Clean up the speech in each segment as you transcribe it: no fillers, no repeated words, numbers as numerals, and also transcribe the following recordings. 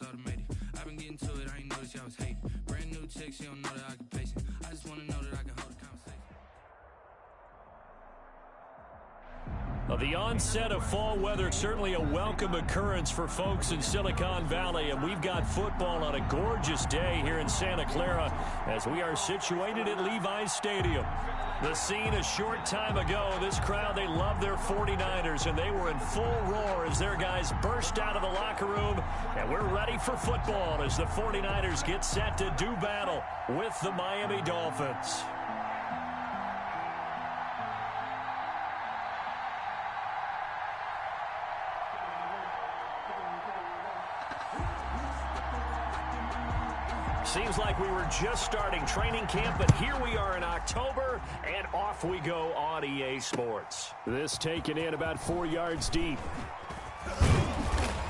it's automated. I've been getting to it, I ain't noticed y'all was hating. Brand new chick, she don't know the occupation. I just wanna know that I can hold a conversation. Well, the onset of fall weather, certainly a welcome occurrence for folks in Silicon Valley, and we've got football on a gorgeous day here in Santa Clara as we are situated at Levi's Stadium. The scene a short time ago, this crowd, they love their 49ers, and they were in full roar as their guys burst out of the locker room, and we're ready for football as the 49ers get set to do battle with the Miami Dolphins. Seems like we were just starting training camp, but here we are in October, and off we go on EA Sports. This taken in about 4 yards deep.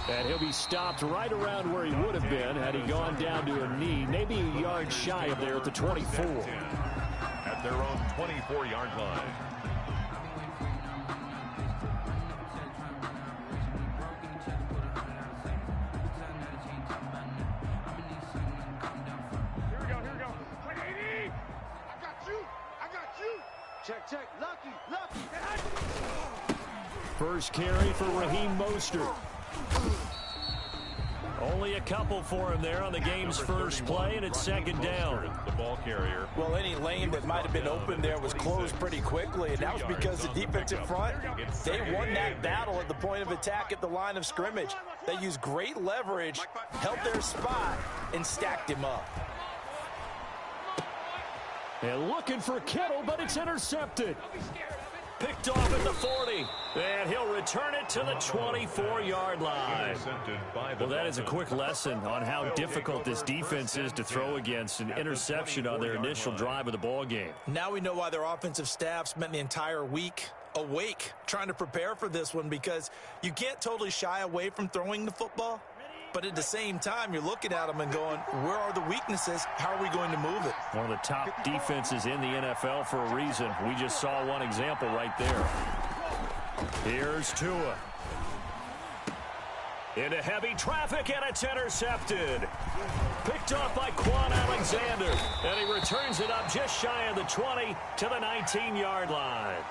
And he'll be stopped right around where he would have been had he gone down to a knee, maybe a yard shy of there at the 24. At their own 24-yard line. Check, lucky. First carry for Raheem Mostert. Only a couple for him there on the game's first play, and it's second down. The ball carrier. Well, any lane that might have been open there was closed pretty quickly, and that was because the defensive front, they won that battle at the point of attack at the line of scrimmage. They used great leverage, held their spot, and stacked him up. And looking for Kittle, but it's intercepted. Picked off at the 40. And he'll return it to the 24-yard line. Well, that is a quick lesson on how difficult this defense is to throw against. An interception on their initial drive of the ball game. Now we know why their offensive staff spent the entire week awake trying to prepare for this one, because you can't totally shy away from throwing the football. But at the same time, you're looking at them and going, where are the weaknesses? How are we going to move it? One of the top defenses in the NFL for a reason. We just saw one example right there. Here's Tua. Into heavy traffic, and it's intercepted. Picked off by Quan Alexander. And he returns it up just shy of the 20 to the 19-yard line.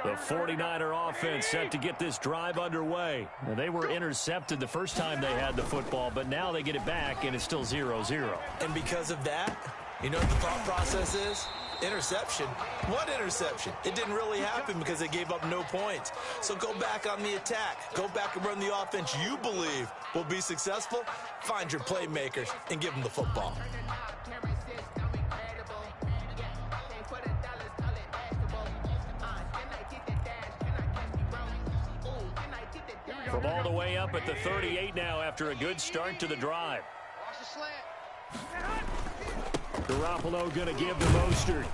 The 49er offense set to get this drive underway. Now, they were intercepted the first time they had the football, but now they get it back, and it's still 0-0. And because of that, you know what the thought process is? Interception. What interception? It didn't really happen because they gave up no points. So go back on the attack. Go back and run the offense you believe will be successful. Find your playmakers and give them the football. From all the way up at the 38 now after a good start to the drive. Garoppolo going to give to Mostert.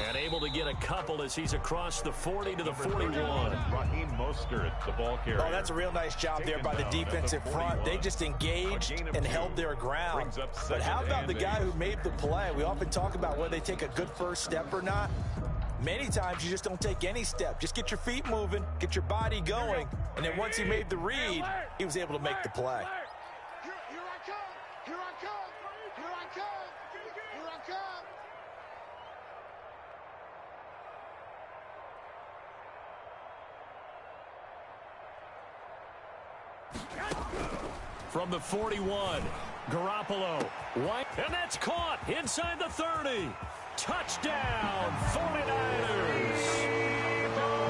And able to get a couple as he's across the 40 to the 41. Raheem Mostert, the ball carrier. Oh, that's a real nice job there by the defensive front. They just engaged and held their ground. But how about the guy who made the play? We often talk about whether they take a good first step or not. Many times you just don't take any step. Just get your feet moving, get your body going, and then once he made the read, he was able to make the play. Here I come! Here I come! Here I come! Here I come! From the 41, Garoppolo, white, and that's caught inside the 30. Touchdown, 49ers.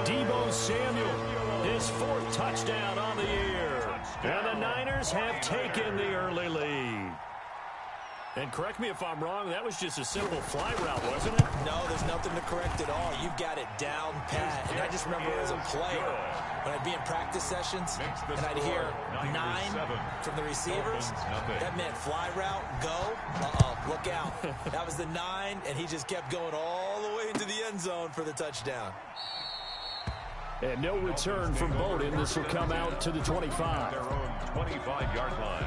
Deebo Samuel, his fourth touchdown on the year. And the Niners have taken the early lead. And correct me if I'm wrong, that was just a simple fly route, wasn't it? No, there's nothing to correct at all. You've got it down pat. And I just remember as a player, when I'd be in practice sessions, and I'd hear 9 from the receivers, that meant fly route, go, look out. That was the 9, and he just kept going all the way into the end zone for the touchdown. And no return from Bowden. This will come out to the 25. Their own 25-yard line.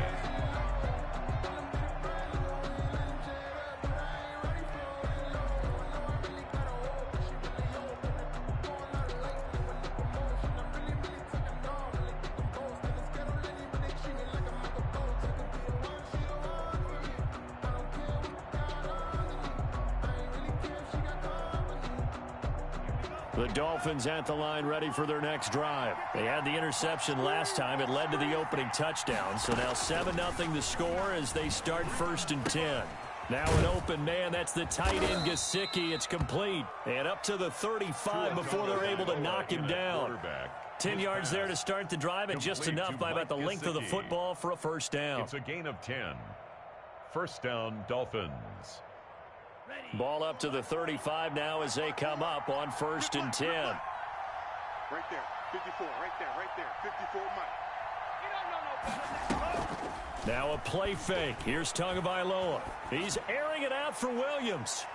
The Dolphins at the line ready for their next drive. They had the interception last time. It led to the opening touchdown. So now 7-0 the score as they start 1st and 10. Now an open man. That's the tight end, Gesicki. It's complete. And up to the 35 before they're able to knock him down. 10 yards there to start the drive, and just enough by about the length of the football for a first down. It's a gain of 10. First down, Dolphins. Ball up to the 35 now as they come up on 1st and 10. Right there, 54, right there, 54 Mike. Now a play fake. Here's Tagovailoa. He's airing it out for Williams.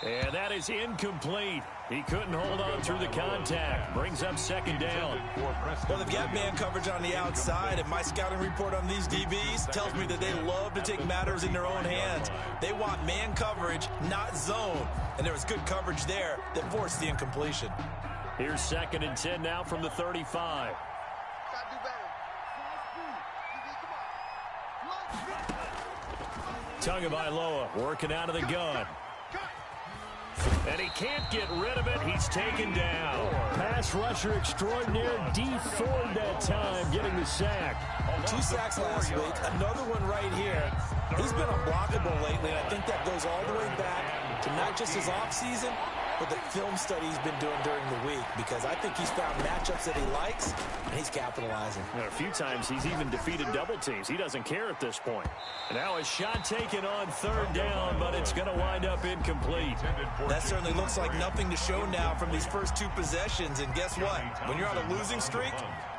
And that is incomplete. He couldn't hold on through the contact. Brings up 2nd down. Well, they've got man coverage on the outside, and my scouting report on these DBs tells me that they love to take matters in their own hands. They want man coverage, not zone. And there was good coverage there that forced the incompletion. Here's 2nd and 10 now from the 35. Tagovailoa working out of the gun. And he can't get rid of it. He's taken down. Pass rusher extraordinaire. D. Ford that time getting the sack. 2 sacks last week. Another one right here. He's been unblockable lately, and I think that goes all the way back to not just his offseason, but the film study he's been doing during the week, because I think he's found matchups that he likes, and he's capitalizing. And a few times he's even defeated double teams. He doesn't care at this point. And now a shot taken on 3rd down, but it's going to wind up incomplete. That certainly looks like nothing to show now from these first 2 possessions. And guess what? When you're on a losing streak,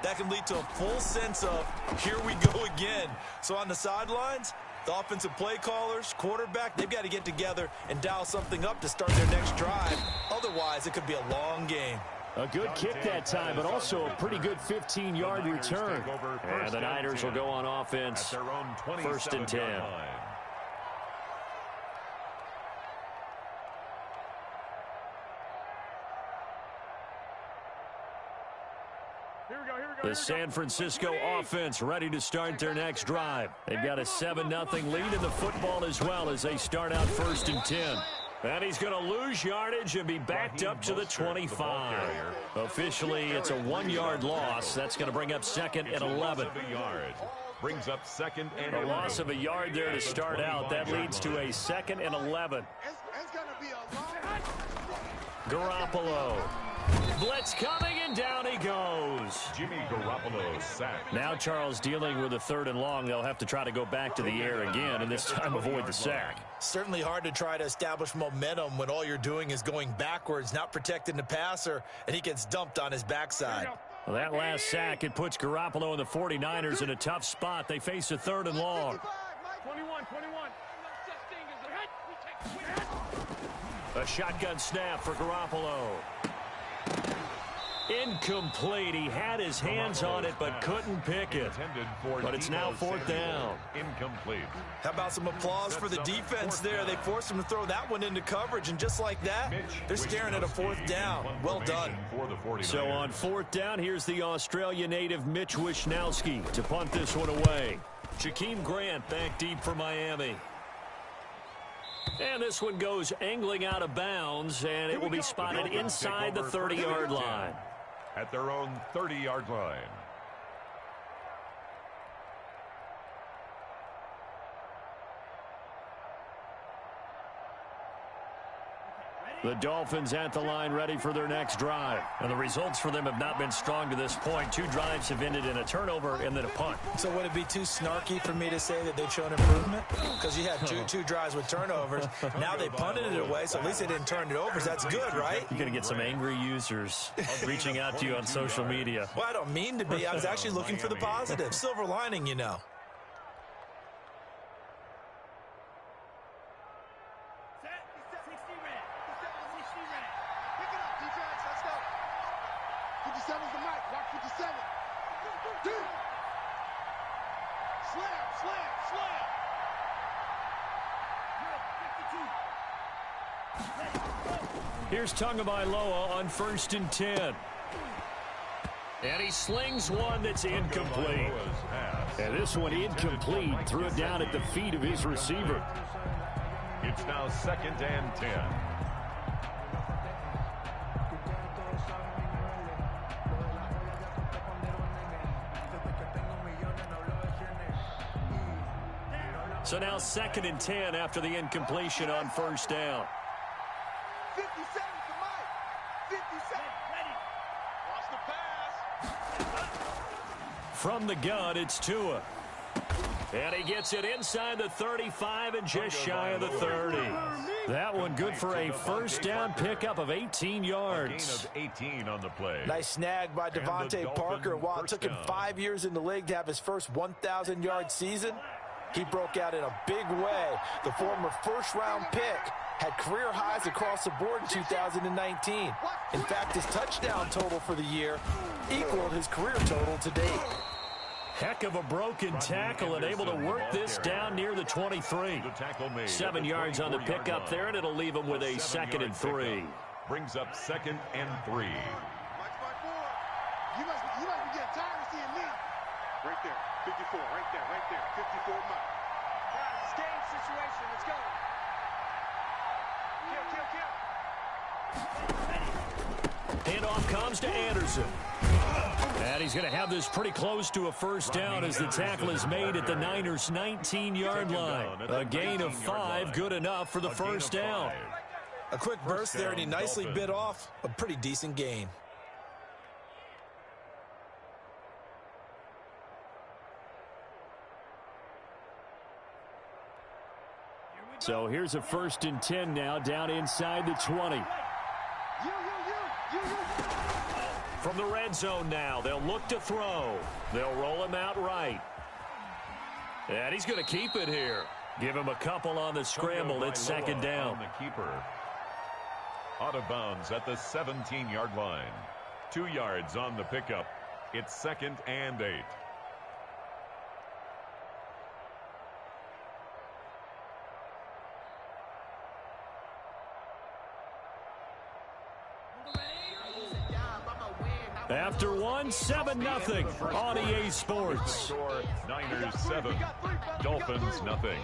that can lead to a full sense of, here we go again. So on the sidelines, the offensive play callers, quarterback, they've got to get together and dial something up to start their next drive. Otherwise, it could be a long game. A good kick that time, but also a pretty good 15-yard return. And the Niners will go on offense, 1st and 10. The San Francisco offense ready to start their next drive. They've got a 7-0 lead in the football as well as they start out 1st and 10. And he's going to lose yardage and be backed up to the 25. Officially, it's a 1-yard loss. That's going to bring up 2nd and 11. Brings up 2nd and 11. A loss of a yard there to start out. That leads to a 2nd and 11. Garoppolo. Blitz coming, and down he goes. Jimmy Garoppolo sacked. Now Charles dealing with a 3rd and long. They'll have to try to go back to the air again, and this time avoid the sack. Certainly hard to try to establish momentum when all you're doing is going backwards, not protecting the passer, and he gets dumped on his backside. Well, that last sack, it puts Garoppolo and the 49ers in a tough spot. They face a 3rd and long. 21. A shotgun snap for Garoppolo. Incomplete. He had his hands on it but couldn't pick it. But it's now 4th down. Incomplete. How about some applause for the defense there? They forced him to throw that one into coverage, and just like that, they're staring at a 4th down. Well done. So on 4th down, here's the Australia native Mitch Wishnowsky to punt this one away. Jakeem Grant back deep for Miami. And this one goes angling out of bounds, and it will be spotted inside the 30-yard line. At their own 30-yard line. The Dolphins at the line ready for their next drive. And the results for them have not been strong to this point. 2 drives have ended in a turnover and then a punt. So would it be too snarky for me to say that they've shown improvement? Because you had two drives with turnovers. Now they punted it away, so at least they didn't turn it over. So that's good, right? You're going to get some angry users reaching out to you on social media. Well, I don't mean to be. I was actually looking for the positive. Silver lining, you know. Here's Tagovailoa on 1st and 10. And he slings one that's incomplete. And this one incomplete. Threw it down at the feet of his receiver. It's now 2nd and 10. So now 2nd and 10 after the incompletion on first down. 50 seconds to Mike. 50 seconds. Ready. Watch the pass. From the gun, it's Tua. And he gets it inside the 35 and just shy of the 30. That one good for a first down pickup of 18 yards. A gain of 18 on the play. Nice snag by Devontae Parker. While it took him 5 years in the league to have his first 1,000-yard season, he broke out in a big way. The former first-round pick had career highs across the board in 2019. In fact, his touchdown total for the year equaled his career total to date. Heck of a broken tackle and able to work this down near the 23. 7 yards on the pickup there, and it'll leave him with a 2nd and 3. Brings up 2nd and 3. Mike, you must be getting tired of seeing me. Right there. 54. Right there. 54 Mike. Guys, it's game situation. Let's go. Kill. Handoff comes to Anderson. And he's going to have this pretty close to a first down as the tackle is made at the Niners' 19-yard line. A gain of 5, good enough for the first down. A quick burst there, and he nicely bit off a pretty decent gain. So here's a 1st and 10 now, down inside the 20. From the red zone now, they'll look to throw. They'll roll him out right. And he's going to keep it here. Give him a couple on the scramble. It's 2nd down. The keeper. Out of bounds at the 17-yard line. 2 yards on the pickup. It's 2nd and 8. After one, 7-0 on EA Sports. Niners 7, Dolphins nothing.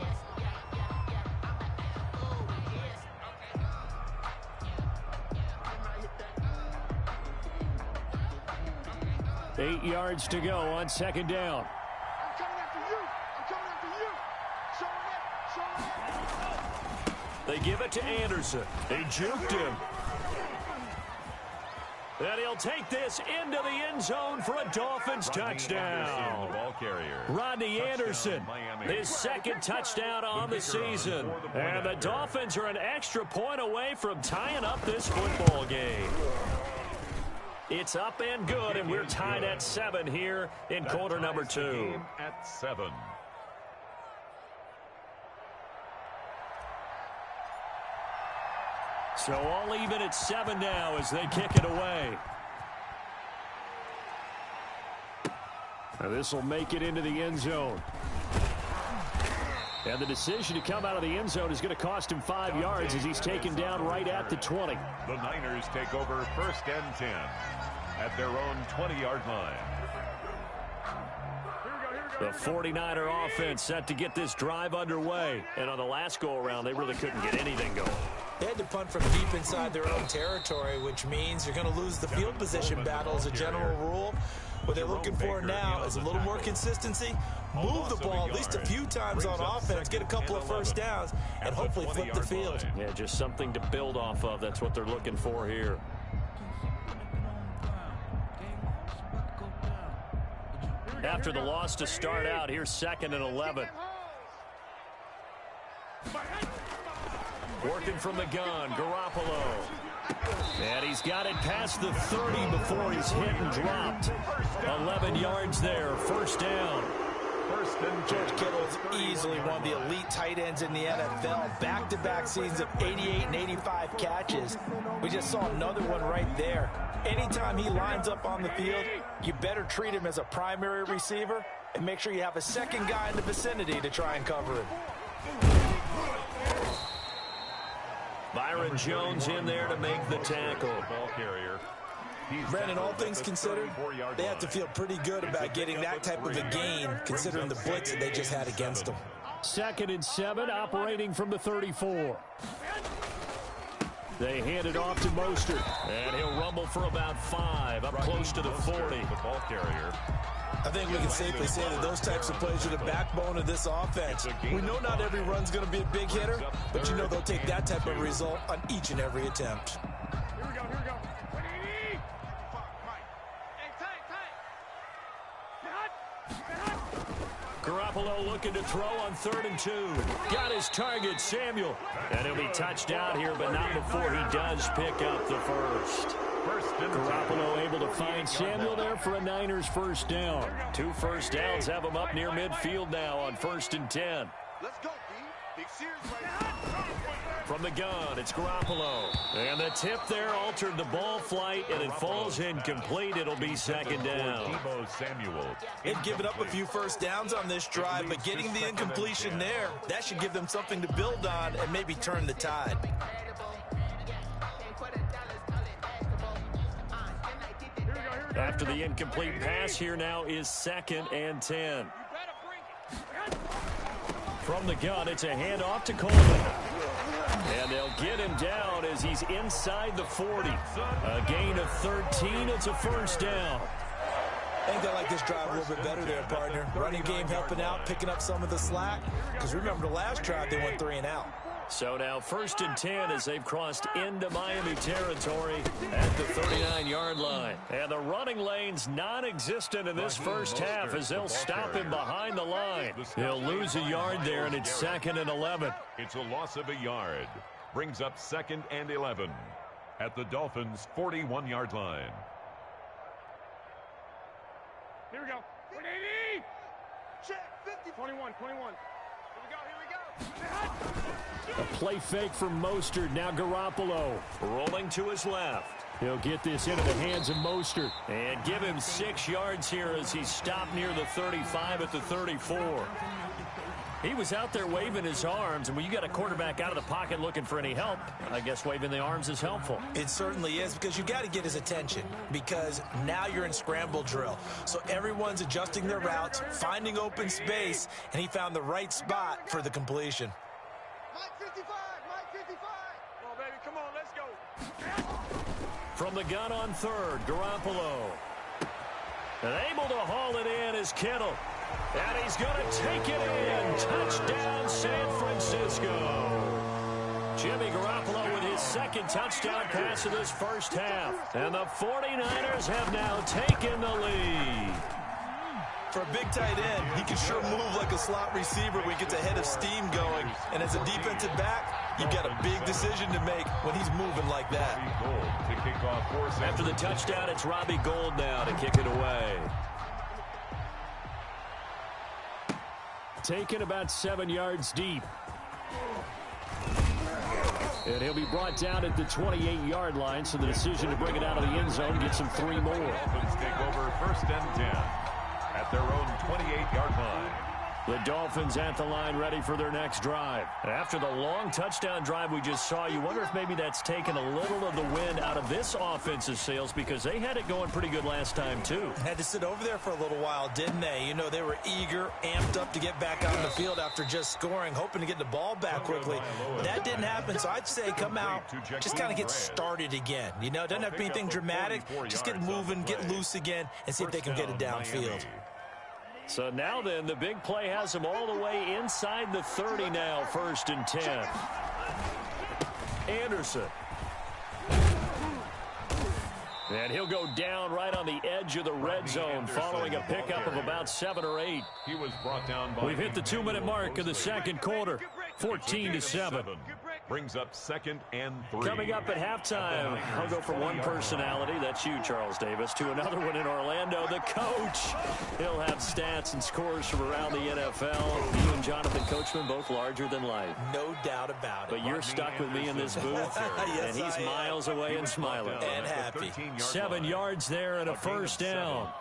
Eight yards to go on 2nd down. I'm coming after you. They give it to Anderson. They juked him. And he'll take this into the end zone for a Dolphins touchdown. Rodney Anderson, his 2nd touchdown on the season. And the Dolphins are an extra point away from tying up this football game. It's up and good, and we're tied at 7 here in quarter number 2. At 7. So all even at 7 now as they kick it away. Now this will make it into the end zone. And the decision to come out of the end zone is going to cost him 5 yards as he's taken down right at the 20. The Niners take over 1st and 10 at their own 20-yard line. The 49er offense set to get this drive underway. And on the last go-around, they really couldn't get anything going. They had to punt from deep inside their own territory, which means you're going to lose the field position battle as a general rule. What they're looking for now is a little more consistency, move the ball at least a few times on offense, get a couple of first downs, and hopefully flip the field. Yeah, just something to build off of. That's what they're looking for here. After the loss to start out, here's 2nd and 11. Working from the gun, Garoppolo. And he's got it past the 30 before he's hit and dropped. 11 yards there, first down. George Kittle's easily one of the elite tight ends in the NFL. Back-to-back seasons of 88 and 85 catches. We just saw another one right there. Anytime he lines up on the field, you better treat him as a primary receiver and make sure you have a second guy in the vicinity to try and cover him. Byron Jones in there to make the tackle. Ball carrier. Brandon, all things considered, they have to feel pretty good about getting that type of a gain, considering the blitz that they just had against them. 2nd and 7, operating from the 34. They hand it off to Mostert, and he'll rumble for about 5, up close to the 40. The ball carrier. I think we can safely say that those types of plays are the backbone of this offense. We know not every run's going to be a big hitter, but you know they'll take that type of result on each and every attempt. Here we go, here we go. Garoppolo looking to throw on 3rd and 2. Got his target, Samuel. And he'll be touched out here, but not before he does pick up the first. Garoppolo able to find Samuel there for a Niners first down. 2 first downs have him up near midfield now on 1st and 10. Let's go, B. Big series right. From the gun, it's Garoppolo. And the tip there altered the ball flight, and it falls incomplete. It'll be 2nd down. They've given up a few first downs on this drive, but getting the incompletion there, that should give them something to build on and maybe turn the tide. After the incomplete pass, here now is 2nd and 10. From the gun, it's a handoff to Coleman. And they'll get him down as he's inside the 40. A gain of 13. It's a first down. I think they like this drive a little bit better there, partner. Running game helping out, picking up some of the slack. Because remember, the last drive, they went 3 and out. So now 1st and 10 as they've crossed into Miami territory at the 39-yard line. And the running lane's non-existent in this first half as they'll stop him behind the line. He'll lose a yard there, and it's 2nd and 11. It's a loss of a yard. Brings up 2nd and 11 at the Dolphins' 41-yard line. Here we go. 180. Check. 50. 21. Here we go. A play fake from Mostert. Now Garoppolo rolling to his left. He'll get this into the hands of Mostert and give him 6 yards here as he's stopped near the 35 at the 34. He was out there waving his arms, and when you got a quarterback out of the pocket looking for any help, I guess waving the arms is helpful. It certainly is, because you got to get his attention, because now you're in scramble drill. So everyone's adjusting their routes, finding open space, and he found the right spot for the completion. Mike 55. Come on, baby. Come on, let's go. From the gun on 3rd, Garoppolo. And able to haul it in is Kittle. And he's going to take it in. Touchdown, San Francisco. Jimmy Garoppolo with his 2nd touchdown pass of this first half. And the 49ers have now taken the lead. For a big tight end, he can sure move like a slot receiver when he gets a head of steam going. And as a defensive back, you've got a big decision to make when he's moving like that. After the touchdown, it's Robbie Gould now to kick it away. Taken about 7 yards deep. And he'll be brought down at the 28-yard line, so the decision to bring it out of the end zone gets him 3 more. Dolphins take over 1st and 10 at their own 28-yard line. The Dolphins at the line ready for their next drive. After the long touchdown drive we just saw, you wonder if maybe that's taken a little of the wind out of this offensive sails, because they had it going pretty good last time too. Had to sit over there for a little while, didn't they? You know, they were eager, amped up to get back on the field after just scoring, hoping to get the ball back quickly. That didn't happen, so I'd say come out, just kind of get started again. You know, it doesn't have to be anything dramatic. Just get moving, get loose again, and see if they can get it downfield. So now then, the big play has him all the way inside the 30 now, 1st and 10. Anderson. And he'll go down right on the edge of the red zone following a pickup of about 7 or 8. He was brought down by We've hit the 2-minute mark of the second quarter, 14-7. Brings up 2nd and 3. Coming up at halftime, I'll go from one personality, that's you, Charles Davis, to another one in Orlando, the coach. He'll have stats and scores from around the NFL. You and Jonathan Coachman, both larger than life. No doubt about it. But you're stuck with me in this booth, Yes, and he's miles away and smiling. And happy. 7 yards there and a first down.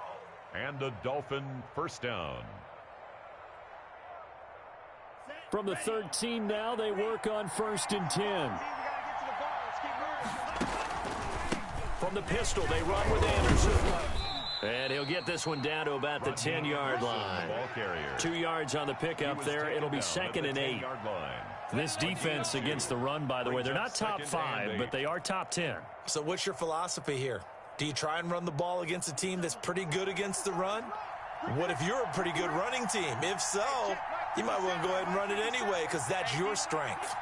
And a Dolphin first down. From the 13 now, they work on 1st and 10. From the pistol, they run with Anderson. And he'll get this one down to about the 10-yard line. 2 yards on the pickup there. It'll be 2nd and 8. This defense against the run, by the way, they're not top 5, but they are top 10. So what's your philosophy here? Do you try and run the ball against a team that's pretty good against the run? What if you're a pretty good running team? If so, you might want to go ahead and run it anyway because that's your strength.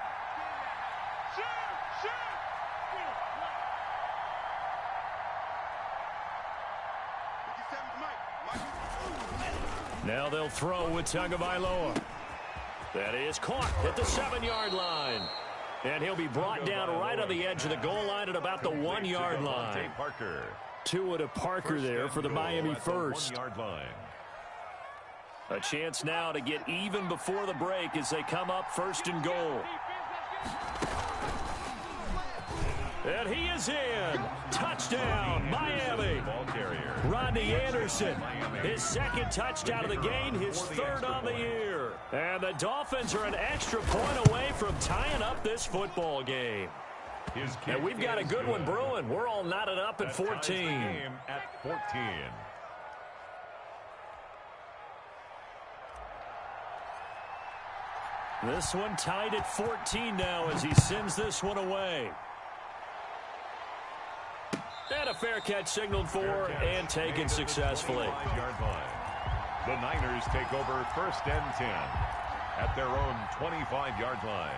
Now they'll throw with Tagovailoa. That is caught at the 7-yard line. And he'll be brought down right on the edge of the goal line at about the 1-yard line. Tua to Parker there for the Miami first. A chance now to get even before the break as they come up 1st and goal. And he is in. Touchdown, Miami. Rodney Anderson, his 2nd touchdown of the game, his 3rd on the year. And the Dolphins are an extra point away from tying up this football game. And we've got a good one brewing. We're all knotted up at 14. This one tied at 14 now as he sends this one away. And a fair catch signaled for and taken successfully. The Niners take over 1st and 10 at their own 25-yard line.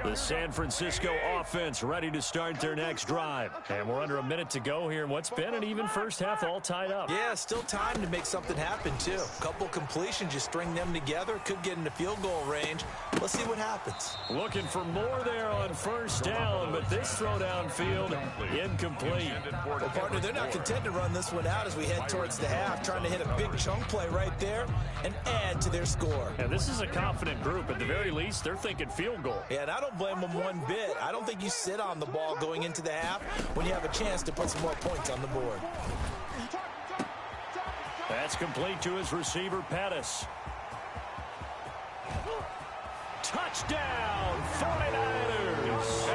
The San Francisco offense ready to start their next drive. And we're under a minute to go here in what's been an even first half, all tied up. Yeah, still time to make something happen, too. A couple completions, just string them together. Could get into field goal range. Let's see what happens. Looking for more there on 1st down, but this throw downfield incomplete. Well, partner, they're not content to run this one out as we head towards the half, trying to hit a big chunk play right there and add to their score. And this is a confident group. At the very least, they're thinking field goal. Yeah, and I don't blame them one bit. I don't think you sit on the ball going into the half when you have a chance to put some more points on the board. That's complete to his receiver, Pettis. Touchdown, 49ers.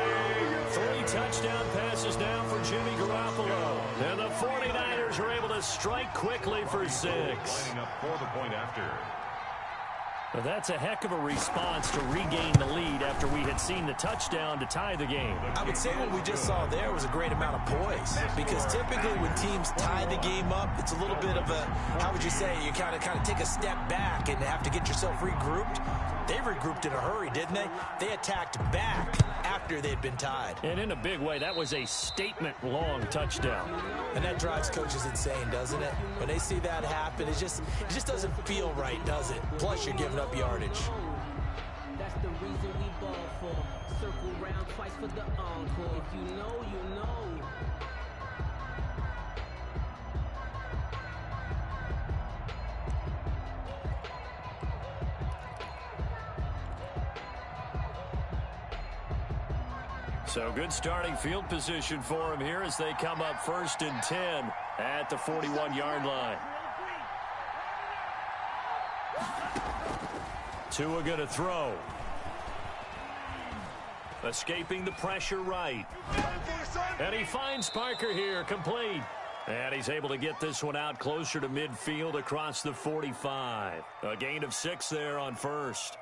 3 touchdown passes now for Jimmy Garoppolo. And the 49ers are able to strike quickly for 6. Lining up for the point after. Well, that's a heck of a response to regain the lead after we had seen the touchdown to tie the game. I would say what we just saw there was a great amount of poise, because typically when teams tie the game up, it's a little bit of a, how would you say, you kind of take a step back and have to get yourself regrouped. They regrouped in a hurry, didn't they? They attacked back after they'd been tied. And in a big way, that was a statement-long touchdown. And that drives coaches insane, doesn't it? When they see that happen, it just doesn't feel right, does it? Plus, you're giving up yardage. That's the reason we ball for. Circle round twice for the encore. If you know, you know. So good starting field position for him here as they come up 1st and 10 at the 41-yard line. Tua going to throw. Escaping the pressure right. And he finds Parker here, complete. And he's able to get this one out closer to midfield across the 45. A gain of 6 there on 1st.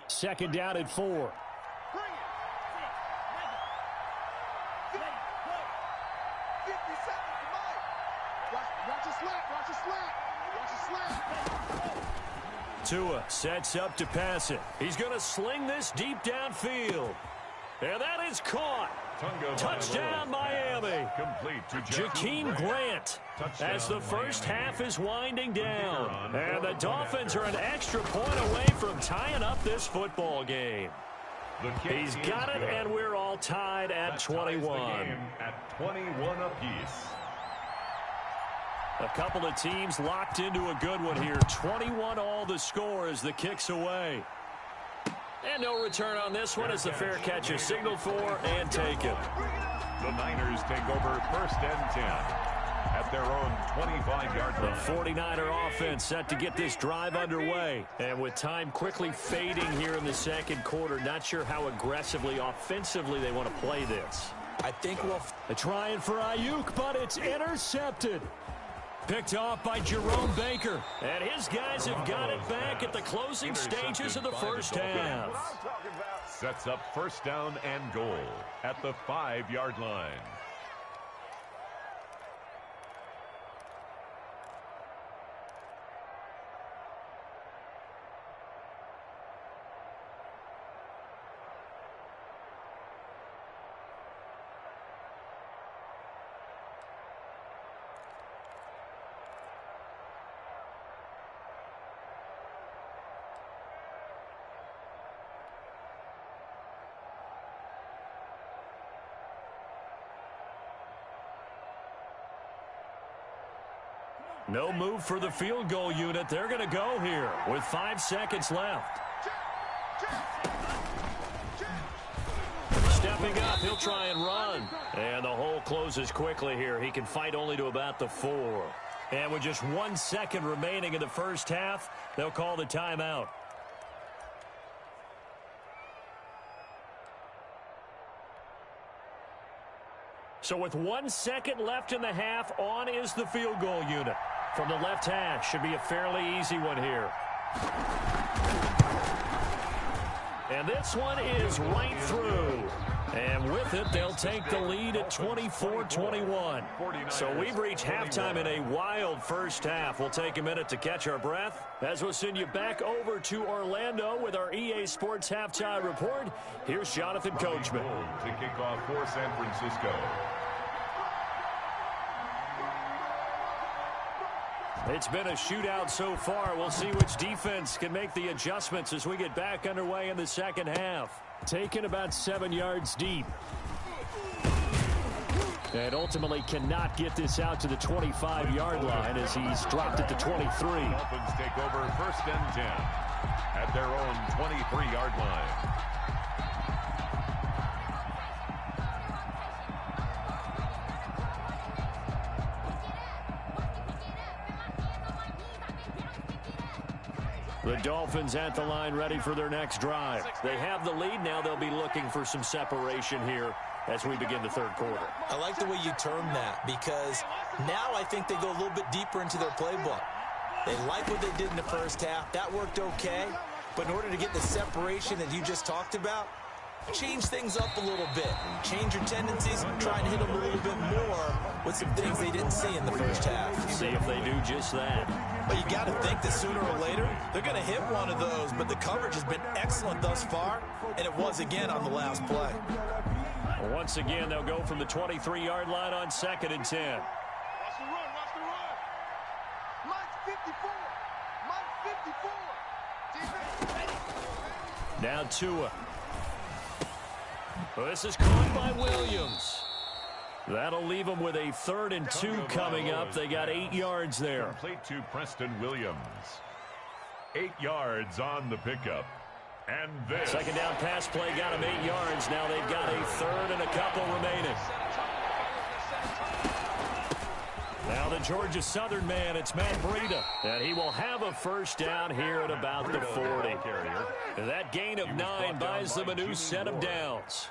2nd down at 4. Tua sets up to pass it. He's going to sling this deep downfield. And that is caught. Touchdown, Miami. Complete to Jakeem Grant as the first half is winding down. And the Dolphins are an extra point away from tying up this football game. He's got it, and we're all tied at 21. At 21 apiece. A couple of teams locked into a good one here. 21 all the score as the kick's away. And no return on this one as the fair catch is signaled for and taken. The Niners take over 1st and 10 at their own 25-yard line. The 49er offense set to get this drive underway. And with time quickly fading here in the 2nd quarter, not sure how aggressively, offensively they want to play this. I think we'll... They're trying for Ayuk, but it's intercepted. Picked off by Jerome Baker. And his guys have got it back at the closing stages of the first half. Sets up first down and goal at the 5-yard line. No move for the field goal unit. They're going to go here with 5 seconds left. Stepping up, he'll try and run. And the hole closes quickly here. He can fight only to about the 4. And with just 1 second remaining in the first half, they'll call the timeout. So with 1 second left in the half, on is the field goal unit. From the left hash, should be a fairly easy one here. And this one is right through. And with it, they'll take the lead at 24-21. So we've reached halftime in a wild first half. We'll take a minute to catch our breath as we'll send you back over to Orlando with our EA Sports Halftime Report. Here's Jonathan Coachman. To kick off for San Francisco. It's been a shootout so far. We'll see which defense can make the adjustments as we get back underway in the second half. Taken about 7 yards deep. And ultimately cannot get this out to the 25-yard line as he's dropped it to 23. Dolphins take over first and 10 at their own 23-yard line. The Dolphins at the line ready for their next drive. They have the lead. Now they'll be looking for some separation here as we begin the third quarter. I like the way you term that because now I think they go a little bit deeper into their playbook. They like what they did in the first half. That worked okay. But in order to get the separation that you just talked about, change things up a little bit. Change your tendencies. Try and hit them a little bit more with some things they didn't see in the first half. See if they do just that. But you got to think that sooner or later, they're going to hit one of those. But the coverage has been excellent thus far, and it was again on the last play. Once again, they'll go from the 23-yard line on 2nd and 10. Watch the run, watch the run. Mike 54. Mike 54. Now Tua. This is caught by Williams. That'll leave them with a 3rd and 2 coming up. They got 8 yards there. Complete to Preston Williams. 8 yards on the pickup. And this. Second down pass play got them 8 yards. Now they've got a 3rd and a couple remaining. Now the Georgia Southern man, it's Matt Breida. And he will have a first down here at about the 40. That gain of 9 buys them a new set of downs.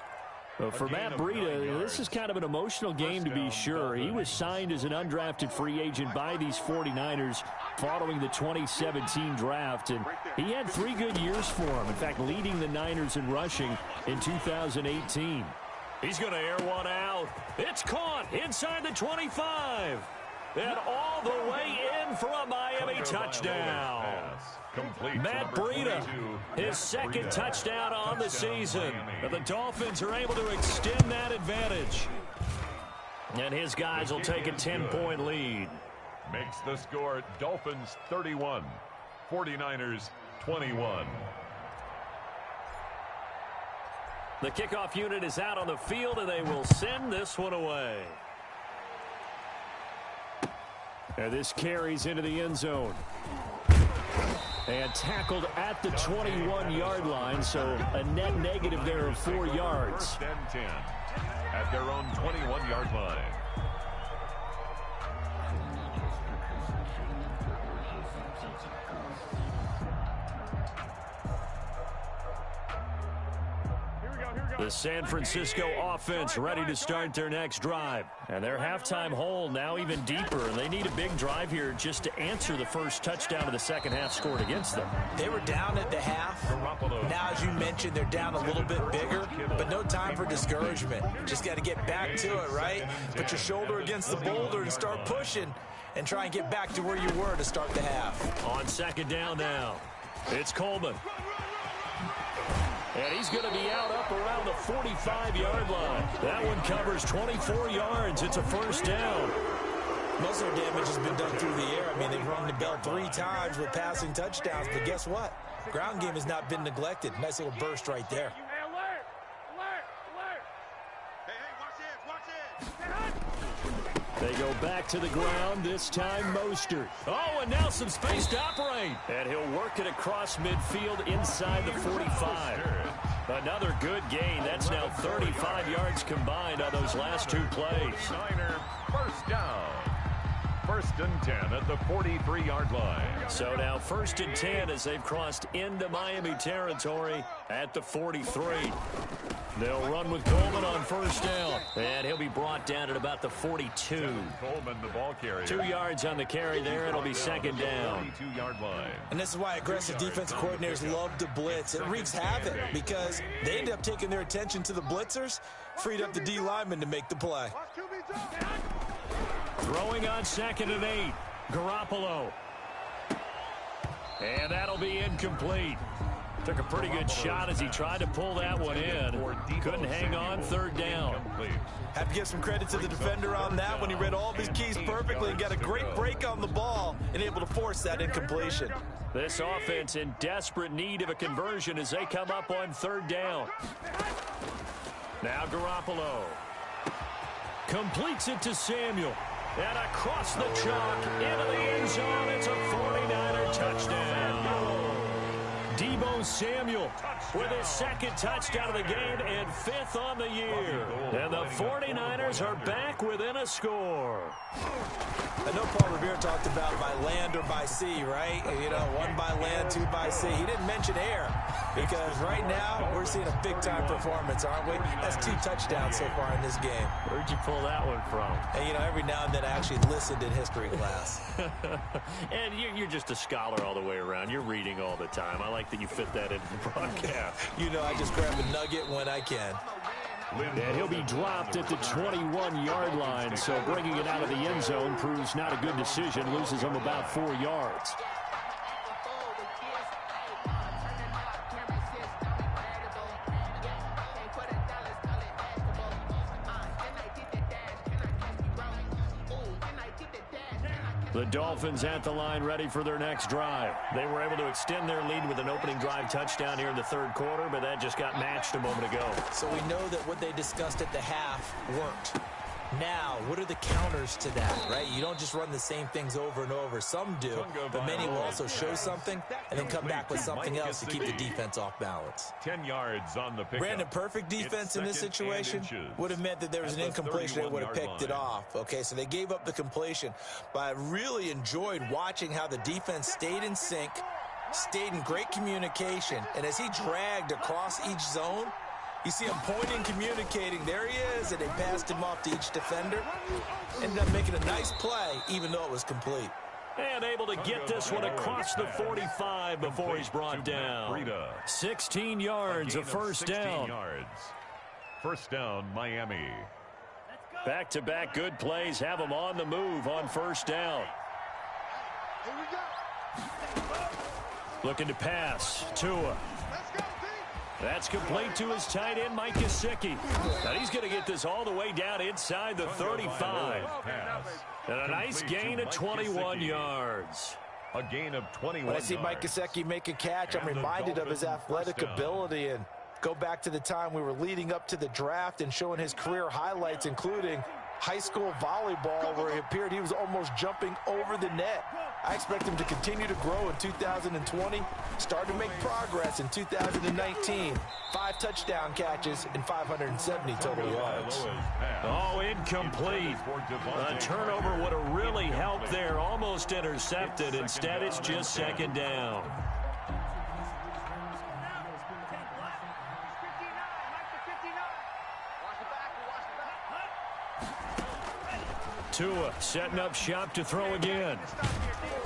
For Matt Breida, this is kind of an emotional game to be sure. He was signed as an undrafted free agent by these 49ers following the 2017 draft, and he had 3 good years for him. In fact, leading the Niners in rushing in 2018. He's going to air one out. It's caught inside the 25. And all the way in for a Miami touchdown. Matt Breida, his 2nd touchdown on the season. And the Dolphins are able to extend that advantage. And his guys will take a 10-point lead. Makes the score Dolphins 31, 49ers 21. The kickoff unit is out on the field, and they will send this one away. And this carries into the end zone. And tackled at the 21-yard line, so a net negative there of 4 yards. First and 10 at their own 21-yard line. The San Francisco offense ready to start their next drive. And their halftime hole now even deeper. And they need a big drive here just to answer the first touchdown of the second half scored against them. They were down at the half. Now, as you mentioned, they're down a little bit bigger, but no time for discouragement. Just got to get back to it, right? Put your shoulder against the boulder and start pushing and try and get back to where you were to start the half. On second down now, it's Coleman. And he's going to be out up around the 45-yard line. That one covers 24 yards. It's a first down. Most of their damage has been done through the air. I mean, they've rung the bell 3 times with passing touchdowns, but guess what? Ground game has not been neglected. Nice little burst right there. They go back to the ground, this time Mostert. Oh, and now some space to operate. And he'll work it across midfield inside the 45. Another good gain. That's now 35 yards combined on those last 2 plays. Niner, first down. 1st and 10 at the 43-yard line. So now 1st and 10 as they've crossed into Miami territory at the 43. They'll run with Coleman on first down. And he'll be brought down at about the 42. Coleman, the ball carrier. 2 yards on the carry there. It'll be second down. 42-yard line. And this is why aggressive defensive coordinators love to blitz. It wreaks havoc because they end up taking their attention to the blitzers, freed up the D lineman to make the play. Throwing on 2nd and 8. Garoppolo. And that'll be incomplete. Took a pretty good shot as he tried to pull that one in. Couldn't hang on, 3rd down. Have to give some credit to the defender on that when he read all of his keys perfectly and got a great break on the ball and able to force that incompletion. This offense in desperate need of a conversion as they come up on 3rd down. Now Garoppolo completes it to Samuel. And across the chalk into the end zone. It's a 49er touchdown. Deebo Samuel with his 2nd touchdown of the game and 5th on the year. And the 49ers are back within a score. I know Paul Revere talked about by land or by sea, right? You know, 1 by land, 2 by sea. He didn't mention air because right now we're seeing a big-time performance, aren't we? That's 2 touchdowns so far in this game. Where'd you pull that one from? And, you know, every now and then I actually listened in history class. And you're just a scholar all the way around. You're reading all the time. I like that you fit that into the broadcast. You know, I just grab a nugget when I can. And he'll be dropped at the 21-yard line, so bringing it out of the end zone proves not a good decision. Loses him about 4 yards. The Dolphins at the line ready for their next drive. They were able to extend their lead with an opening drive touchdown here in the 3rd quarter, but that just got matched a moment ago. So we know that what they discussed at the half worked. Now, what are the counters to that, right? You don't just run the same things over and over. Some do, but many will also show something and then come back with something else to keep the defense off balance. 10 yards on the pickup. Brandon, perfect defense in this situation would have meant that there was an incompletion. They would have picked it off. Okay, so they gave up the completion. But I really enjoyed watching how the defense stayed in sync, stayed in great communication, and as he dragged across each zone, you see him pointing, communicating. There he is, and they passed him off to each defender. Ended up making a nice play, even though it was complete. And able to get this one across the 45 before he's brought down. 16 yards, a first down. 1st down, Miami. Back-to-back good plays have him on the move on 1st down. Looking to pass. Tua. That's complete to his tight end, Mike Gesicki. Now he's going to get this all the way down inside the 35. And a nice gain of 21 yards. A gain of 21 When I see Mike Gesicki make a catch, I'm reminded of his athletic ability. And go back to the time we were leading up to the draft and showing his career highlights, including high school volleyball, where it appeared he was almost jumping over the net. I expect him to continue to grow in 2020, start to make progress in 2019. 5 touchdown catches and 570 total yards. Oh, incomplete. A turnover would have really helped there, almost intercepted. Instead, it's just 2nd down. Tua setting up shop to throw again.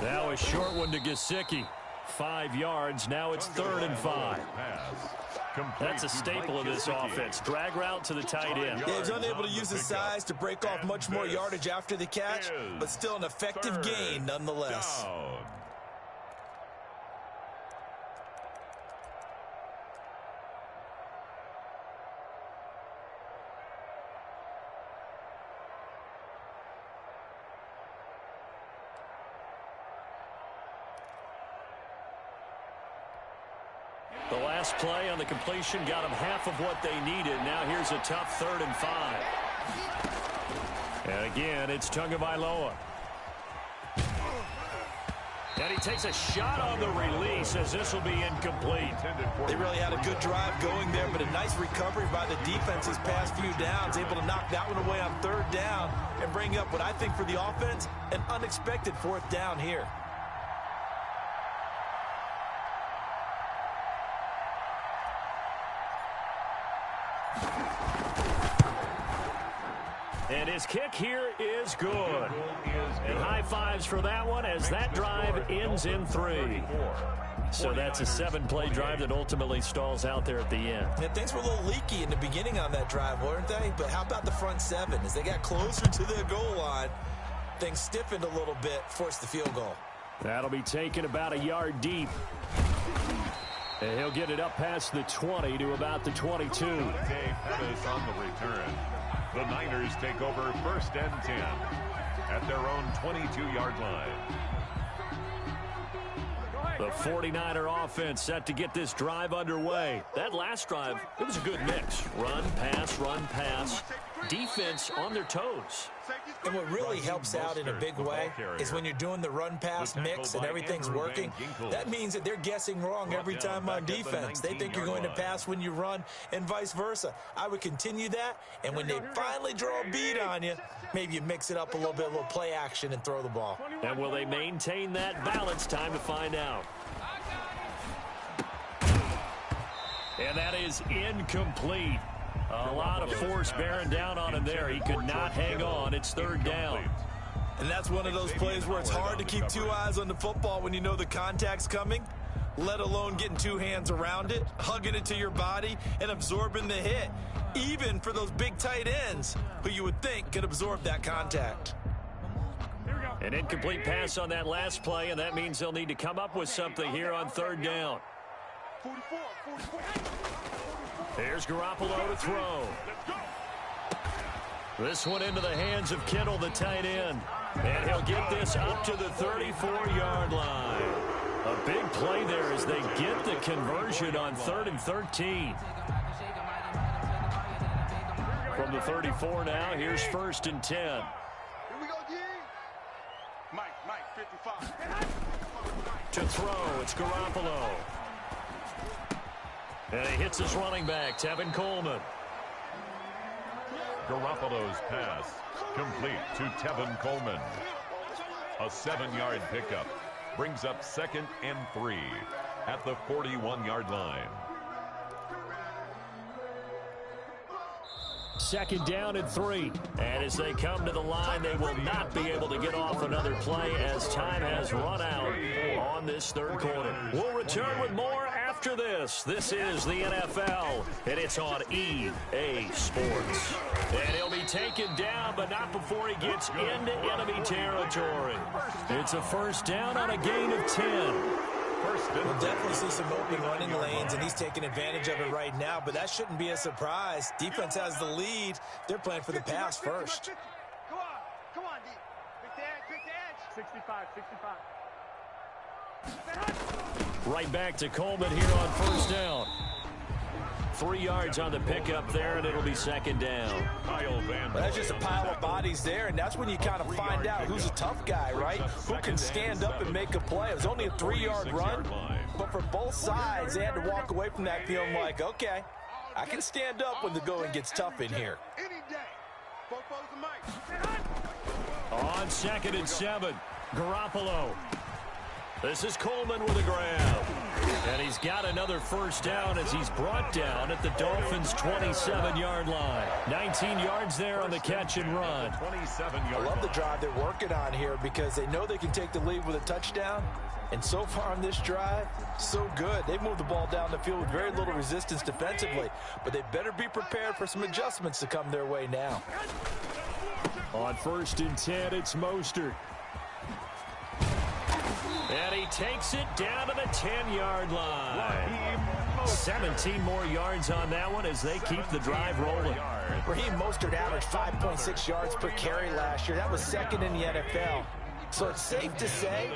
Now a short one to Gesicki. 5 yards. Now it's 3rd and 5. That's a staple of this offense. Drag route to the tight end. Yeah, he's unable to use his size to break off much more yardage after the catch, but still an effective gain nonetheless. The last play on the completion got them half of what they needed. Now here's a tough 3rd and 5. And again, it's Tagovailoa. And he takes a shot on the release as this will be incomplete. They really had a good drive going there, but a nice recovery by the defense these past few downs, able to knock that one away on 3rd down and bring up what I think for the offense, an unexpected 4th down here. And his kick here is good. And high fives for that one as that drive ends in 3. So that's a 7-play drive that ultimately stalls out there at the end. Yeah, things were a little leaky in the beginning on that drive, weren't they? But how about the front 7? As they got closer to the goal line, things stiffened a little bit, forced the field goal. That'll be taken about a yard deep. And he'll get it up past the 20 to about the 22. Dave Pettis on the return. The Niners take over 1st and 10 at their own 22-yard line. The 49er offense set to get this drive underway. That last drive, it was a good mix. Run, pass, defense on their toes. And what really helps out in a big way is when you're doing the run-pass mix and everything's working, that means that they're guessing wrong every time on defense. They think you're going to pass when you run and vice versa. I would continue that, and when they finally draw a beat on you, maybe you mix it up a little bit, a little play action and throw the ball. And will they maintain that balance? Time to find out. And that is incomplete. A lot of force bearing down on him there. He could not hang on. It's 3rd down. And that's one of those plays where it's hard to keep 2 eyes on the football when you know the contact's coming, let alone getting 2 hands around it, hugging it to your body, and absorbing the hit, even for those big tight ends who you would think could absorb that contact. An incomplete pass on that last play, and that means they'll need to come up with something here on 3rd down. 44. Here's Garoppolo to throw. This one into the hands of Kittle, the tight end. And he'll get this up to the 34-yard line. A big play there as they get the conversion on 3rd and 13. From the 34 now, here's 1st and 10. Here we go, G. Mike, 55. To throw, it's Garoppolo. And he hits his running back, Tevin Coleman. Garoppolo's pass complete to Tevin Coleman. A 7-yard pickup brings up 2nd and 3 at the 41-yard line. 2nd down and 3. And as they come to the line, they will not be able to get off another play as time has run out on this 3rd quarter. We'll return with more after this. This is the NFL, and it's on EA Sports. And he'll be taken down, but not before he gets into enemy territory. It's a 1st down on a gain of 10. We'll definitely see some open running lanes, and he's taking advantage of it right now, but that shouldn't be a surprise. Defense has the lead. They're playing for the pass first. Come on, D. Pick the edge. 65. Right back to Coleman here on 1st down. 3 yards on the pickup there, and it'll be 2nd down. That's just a pile of bodies there, and that's when you kind of find out who's a tough guy, right? Who can stand up and make a play. It was only a 3-yard run, but for both sides, they had to walk away from that feeling like, okay, I can stand up when the going gets tough in here. Any day. Fopo's the mic. On 2nd and 7, Garoppolo. This is Coleman with a grab. And he's got another first down as he's brought down at the Dolphins' 27-yard line. 19 yards there on the catch and run. I love the drive they're working on here because they know they can take the lead with a touchdown. And so far on this drive, so good. They've moved the ball down the field with very little resistance defensively. But they better be prepared for some adjustments to come their way now. On 1st and 10, it's Mostert. And he takes it down to the 10-yard line. 17 more yards on that one as they keep the drive rolling. Raheem Mostert averaged 5.6 yards per carry last year. That was second in the NFL. So it's safe to say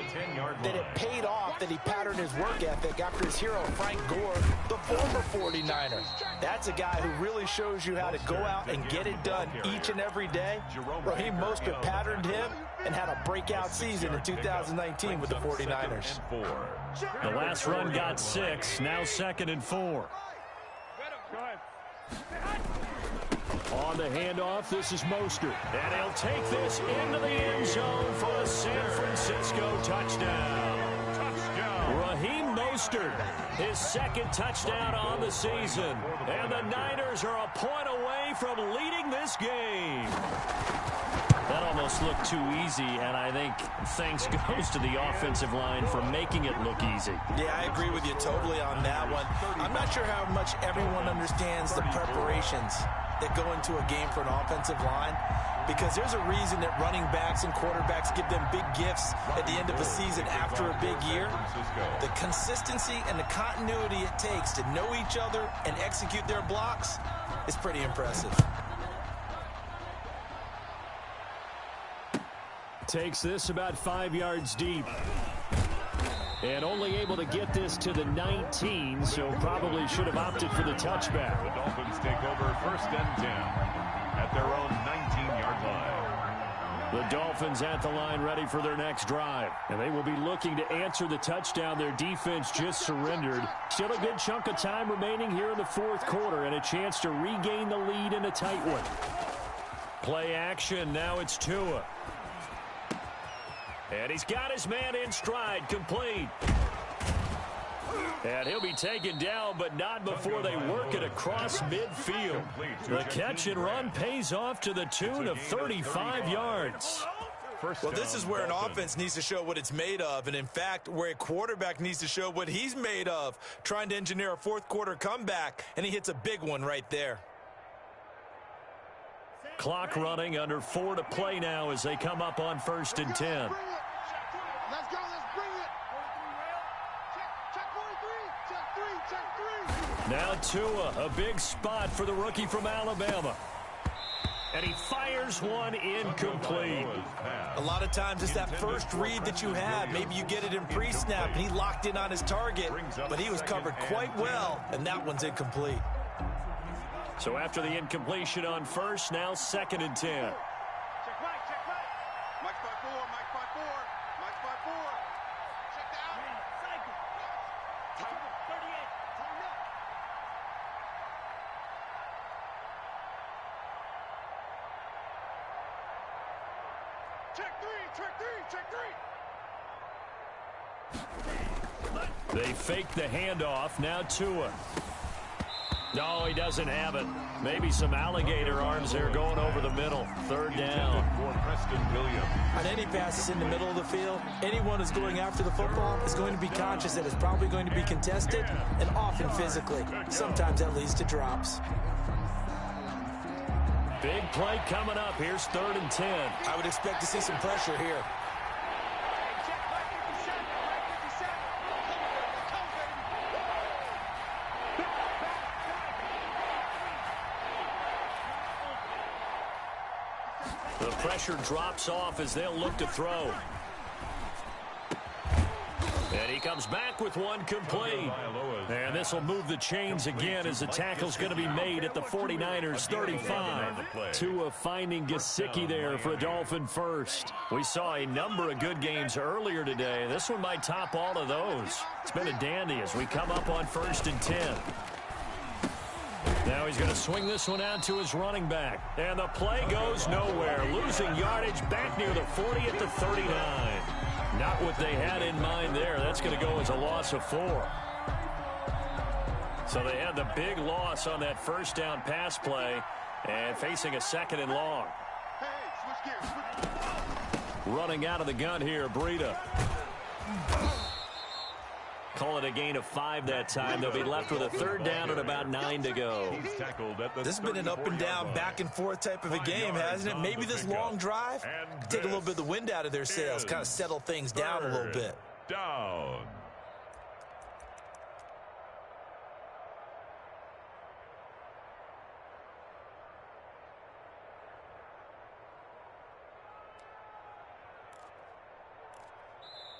that it paid off that he patterned his work ethic after his hero, Frank Gore, the former 49er. That's a guy who really shows you how to go out and get it done each and every day. Raheem Mostert patterned him and had a breakout season in 2019 with the 49ers. The last run got 6, now 2nd and 4. On the handoff, this is Mostert. And he'll take this into the end zone for a San Francisco touchdown. Raheem Mostert, his 2nd touchdown on the season. And the Niners are a point away from leading this game. That almost looked too easy, and I think thanks goes to the offensive line for making it look easy. Yeah, I agree with you totally on that one. I'm not sure how much everyone understands the preparations that go into a game for an offensive line, because there's a reason that running backs and quarterbacks give them big gifts at the end of a season after a big year. The consistency and the continuity it takes to know each other and execute their blocks is pretty impressive. Takes this about 5 yards deep. And only able to get this to the 19, so probably should have opted for the touchback. The Dolphins take over 1st and 10 at their own 19-yard line. The Dolphins at the line ready for their next drive. And they will be looking to answer the touchdown their defense just surrendered. Still a good chunk of time remaining here in the 4th quarter and a chance to regain the lead in a tight one. Play action, now it's Tua. And he's got his man in stride, complete. And he'll be taken down, but not before they work it across midfield. The catch and run pays off to the tune of 35 yards. Well, this is where an offense needs to show what it's made of, and in fact, where a quarterback needs to show what he's made of, trying to engineer a 4th quarter comeback, and he hits a big one right there. Clock running, under 4 to play now as they come up on 1st and 10. Let's go, let's bring it. Check 43, check 3. Now Tua, a big spot for the rookie from Alabama. And he fires one incomplete. A lot of times it's that first read that you have. Maybe you get it in pre-snap, and he locked in on his target, but he was covered quite well, and that one's incomplete. So after the incompletion on 1st, now 2nd and 10. Check right. Mike spot 4, Mike spot 4, Mike spot 4. Check the out. Cycle. Time up, 38. Time up. Check 3, They fake the handoff, now Tua. No, he doesn't have it. Maybe some alligator arms there going over the middle. 3rd down. For Preston Williams. On any passes in the middle of the field, anyone who's going after the football is going to be conscious that it's probably going to be contested and often physically. Sometimes that leads to drops. Big play coming up. Here's 3rd and 10. I would expect to see some pressure here. The pressure drops off as they'll look to throw. And he comes back with one complete. And this will move the chains again as the tackle's going to be made at the 49ers 35. Tua finding Gesicki there for a Dolphin first. We saw a number of good games earlier today. This one might top all of those. It's been a dandy as we come up on 1st and 10. Now he's going to swing this one out to his running back. And the play goes nowhere. Losing yardage back near the 40 at the 39. Not what they had in mind there. That's going to go as a loss of 4. So they had the big loss on that first down pass play and facing a 2nd and long. Hey, switch gears. Running out of the gun here, Breida. Call it a gain of 5 that time. They'll be left with a 3rd down and about 9 to go. This has been an up and down, back and forth type of a game, hasn't it? Maybe this long drive could take a little bit of the wind out of their sails, kind of settle things down a little bit. Down.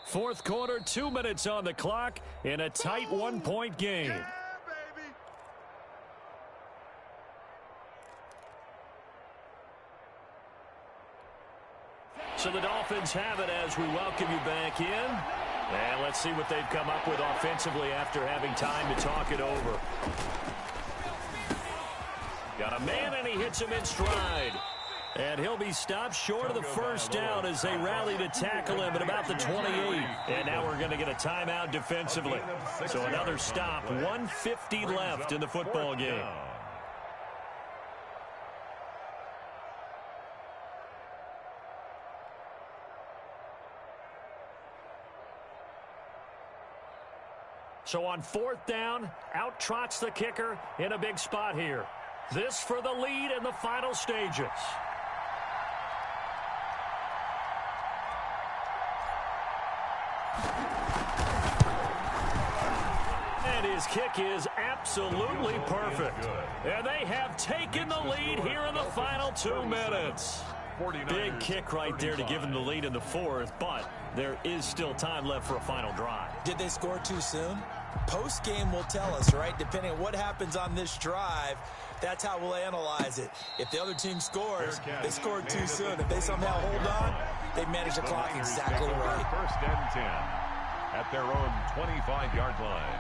Fourth quarter, 2 minutes on the clock in a tight 1-point game. Yeah, baby. So the Dolphins have it as we welcome you back in. And let's see what they've come up with offensively after having time to talk it over. Got a man, and he hits him in stride. And he'll be stopped short of the first down as they rally to tackle him at about the 28. And now we're going to get a timeout defensively. So another stop, 1:50 left in the football game. So on 4th down, out trots the kicker in a big spot here. This for the lead in the final stages. And his kick is absolutely perfect. And they have taken the lead here in the final 2 minutes. Big kick right there to give them the lead in the 4th, but there is still time left for a final drive. Did they score too soon? Post-game will tell us, right? Depending on what happens on this drive, that's how we'll analyze it. If the other team scores, they scored too soon. If they somehow hold on, they manage the clock exactly right. 1st and 10 at their own 25-yard line.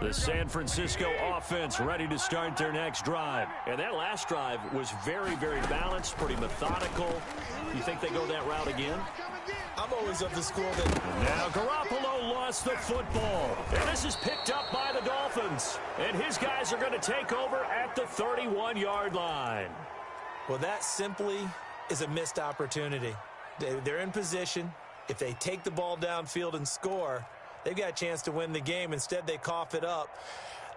The San Francisco offense ready to start their next drive. And that last drive was very, very balanced, pretty methodical. You think they go that route again? I'm always of the school that... Now Garoppolo lost the football. And this is picked up by the Dolphins. And his guys are going to take over at the 31-yard line. Well, that simply is a missed opportunity. They're in position. If they take the ball downfield and score, they've got a chance to win the game. Instead, they cough it up.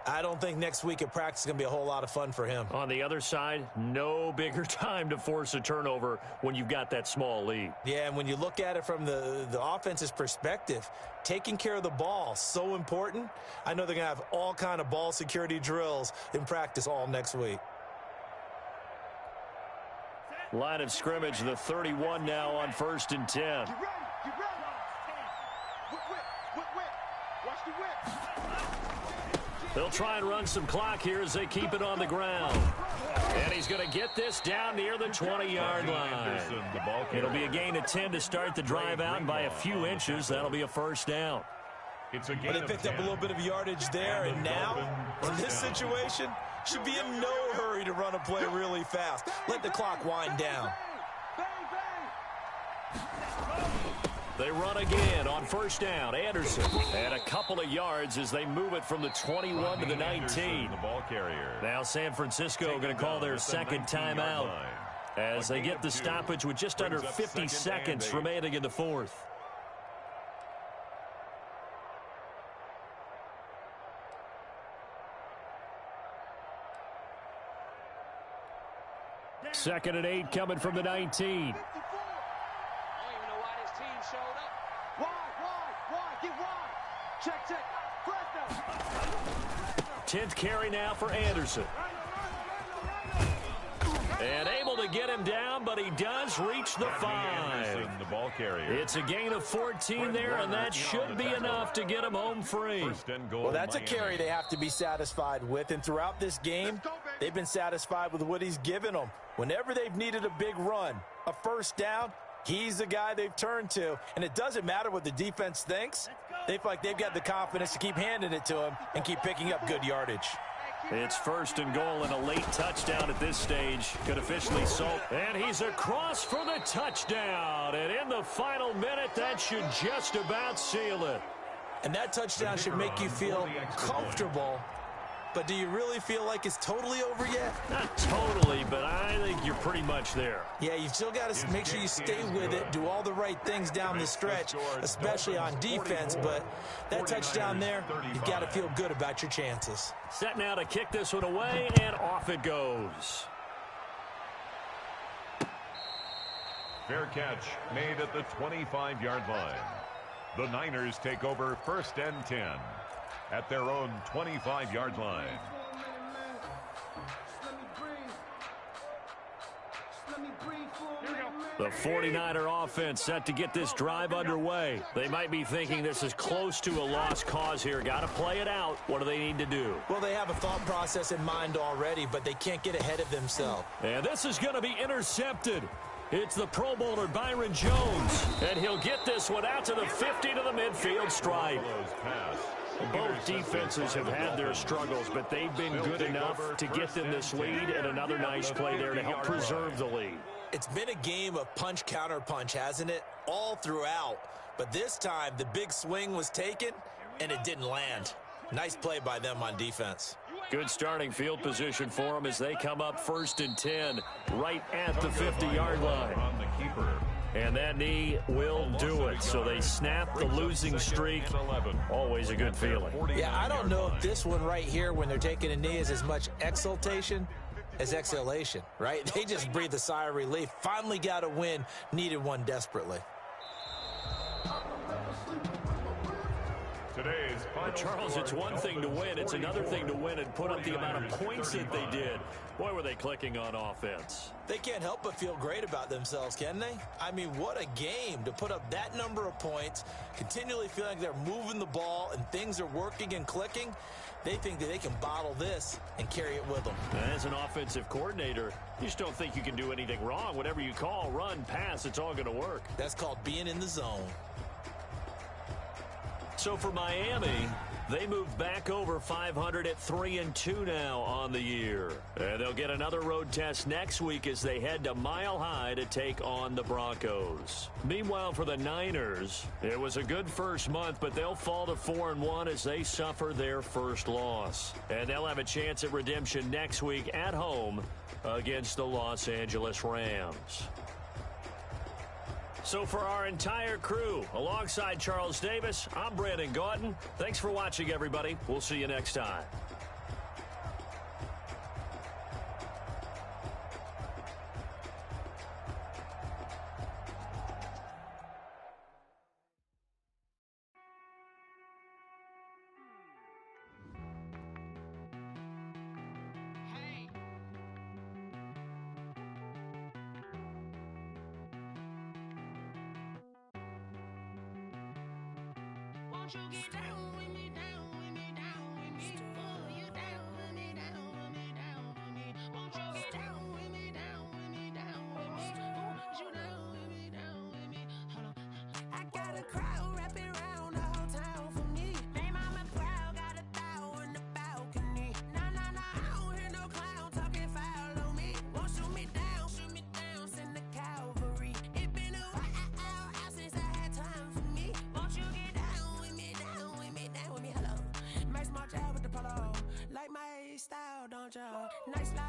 I don't think next week at practice is going to be a whole lot of fun for him. On the other side, no bigger time to force a turnover when you've got that small lead. Yeah, and when you look at it from the offense's perspective, taking care of the ball, so important. I know they're going to have all kind of ball security drills in practice all next week. Line of scrimmage, the 31 now on 1st and 10. Get ready. Get ready. Whip. Watch the whip. They'll try and run some clock here as they keep it on the ground. And he's going to get this down near the 20-yard line. It'll be a gain of 10 to start the drive out, and by a few inches, that'll be a first down. But they picked up a little bit of yardage there, and now, in this situation, should be in no hurry to run a play really fast. Let the clock wind down. They run again on 1st down. Anderson, and a couple of yards as they move it from the 21 to the 19. Now San Francisco going to call their 2nd timeout as they get the stoppage with just under 50 seconds remaining in the 4th. Second and 8 coming from the 19. Check. 10th carry now for Anderson. And able to get him down, but he does reach the 5. It's a gain of 14 there, and that should be enough to get him home free. Well, that's a carry they have to be satisfied with, and throughout this game, they've been satisfied with what he's given them. Whenever they've needed a big run, a first down, he's the guy they've turned to, and it doesn't matter what the defense thinks. They feel like they've got the confidence to keep handing it to him and keep picking up good yardage. It's first and goal, and a late touchdown at this stage could officially solve. And he's across for the touchdown. And in the final minute, that should just about seal it. And that touchdown should make you feel comfortable. But do you really feel like it's totally over yet? Not totally, but I think you're pretty much there. Yeah, you've still got to make sure you stay with it, do all the right things down the stretch, especially on defense. But that touchdown there, you've got to feel good about your chances. Set now to kick this one away, and off it goes. Fair catch made at the 25-yard line. The Niners take over first and 10 at their own 25-yard line. The 49er offense set to get this drive underway. They might be thinking this is close to a lost cause here. Got to play it out. What do they need to do? Well, they have a thought process in mind already, but they can't get ahead of themselves. And this is going to be intercepted. It's the Pro Bowler Byron Jones, and he'll get this one out to the 50 to the midfield stripe. Both defenses have had their struggles, but they've been good enough to get them this lead, and another nice play there to help preserve the lead. It's been a game of punch-counter-punch, hasn't it? All throughout. But this time, the big swing was taken, and it didn't land. Nice play by them on defense. Good starting field position for them as they come up first and 10 right at the 50-yard line. And that knee will do it. So they snap the losing streak. Always a good feeling. Yeah, I don't know if this one right here when they're taking a knee is as much exultation as exhalation, right? They just breathe a sigh of relief. Finally got a win, needed one desperately. Charles, it's one thing to win. It's another thing to win and put up the amount of points that they did. Boy, were they clicking on offense. They can't help but feel great about themselves, can they? I mean, what a game to put up that number of points, continually feeling like they're moving the ball and things are working and clicking. They think that they can bottle this and carry it with them. As an offensive coordinator, you just don't think you can do anything wrong. Whatever you call, run, pass, it's all going to work. That's called being in the zone. So for Miami, they move back over 500 at 3-2 now on the year. And they'll get another road test next week as they head to Mile High to take on the Broncos. Meanwhile, for the Niners, it was a good first month, but they'll fall to 4-1 as they suffer their first loss. And they'll have a chance at redemption next week at home against the Los Angeles Rams. So for our entire crew, alongside Charles Davis, I'm Brandon Gautin. Thanks for watching, everybody. We'll see you next time. Won't you get down with me, down with me, down with me? Oh, you down with me, down with me, down with me. Won't you get down with me, down with me, down with me? Oh, you down with me, down with me? Hold on. I got a crowd wrapping around the whole town for me. They mama proud, got a thou in the balcony. Nah, nah, nah, I don't hear no clown talking foul on me. Won't shoot me down, send the cavalry. It been a while since I had time for me. Won't you get down with me, down with me, down with me? Hello. Max March out with the polo. Like my style, don't you? Nice life.